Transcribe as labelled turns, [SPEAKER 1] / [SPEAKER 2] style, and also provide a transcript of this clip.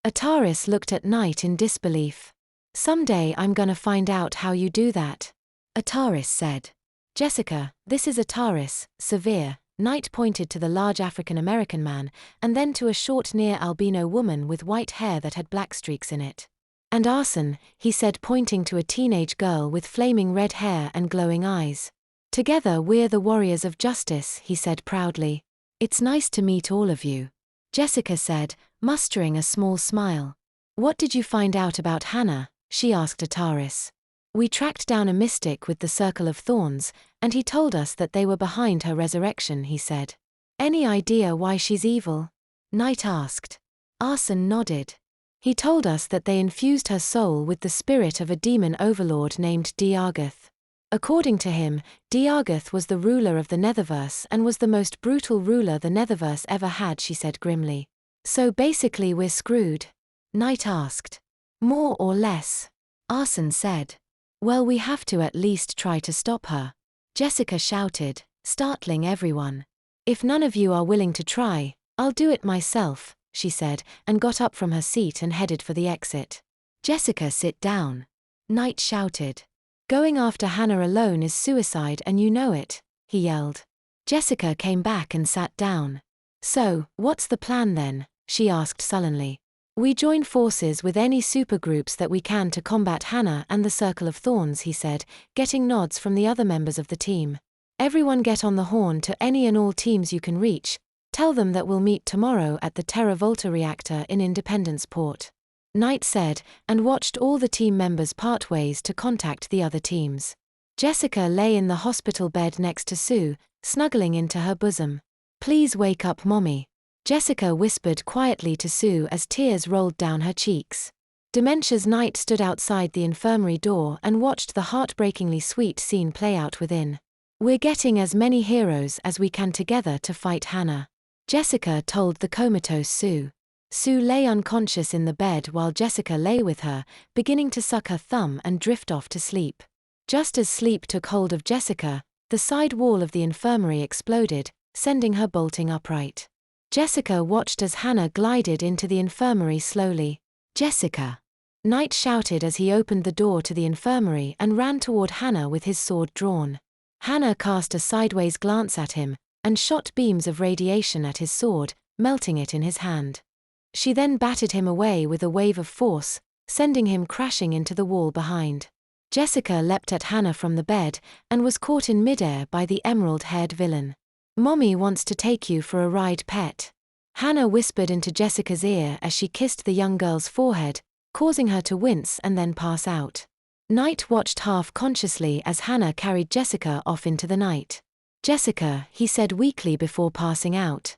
[SPEAKER 1] Ataris looked at Knight in disbelief. Someday I'm gonna find out how you do that, Ataris said. Jessica, this is Ataris, severe. Knight pointed to the large African-American man, and then to a short near-albino woman with white hair that had black streaks in it. And Arson, he said, pointing to a teenage girl with flaming red hair and glowing eyes. Together we're the warriors of justice, he said proudly. It's nice to meet all of you, Jessica said, mustering a small smile. What did you find out about Hannah? She asked Ataris. We tracked down a mystic with the Circle of Thorns, and he told us that they were behind her resurrection, he said. Any idea why she's evil? Knight asked. Arson nodded. He told us that they infused her soul with the spirit of a demon overlord named Diapered. According to him, Diapered was the ruler of the Netherverse and was the most brutal ruler the Netherverse ever had, she said grimly. So basically we're screwed? Knight asked. More or less, Arson said. Well, we have to at least try to stop her, Jessica shouted, startling everyone. If none of you are willing to try, I'll do it myself, she said, and got up from her seat and headed for the exit. Jessica, sit down, Knight shouted. Going after Hannah alone is suicide and you know it, he yelled. Jessica came back and sat down. So, what's the plan then? She asked sullenly. We join forces with any supergroups that we can to combat Hannah and the Circle of Thorns, he said, getting nods from the other members of the team. Everyone get on the horn to any and all teams you can reach. Tell them that we'll meet tomorrow at the Terra Volta reactor in Independence Port, Knight said, and watched all the team members part ways to contact the other teams. Jessica lay in the hospital bed next to Sue, snuggling into her bosom. Please wake up, Mommy, Jessica whispered quietly to Sue as tears rolled down her cheeks. Dementia's Knight stood outside the infirmary door and watched the heartbreakingly sweet scene play out within. We're getting as many heroes as we can together to fight Hannah, Jessica told the comatose Sue. Sue lay unconscious in the bed while Jessica lay with her, beginning to suck her thumb and drift off to sleep. Just as sleep took hold of Jessica, the side wall of the infirmary exploded, sending her bolting upright. Jessica watched as Hannah glided into the infirmary slowly. Jessica! Knight shouted as he opened the door to the infirmary and ran toward Hannah with his sword drawn. Hannah cast a sideways glance at him, and shot beams of radiation at his sword, melting it in his hand. She then batted him away with a wave of force, sending him crashing into the wall behind. Jessica leapt at Hannah from the bed, and was caught in midair by the emerald-haired villain. Mommy wants to take you for a ride, pet, Hannah whispered into Jessica's ear as she kissed the young girl's forehead, causing her to wince and then pass out. Knight watched half-consciously as Hannah carried Jessica off into the night. Jessica, he said weakly before passing out.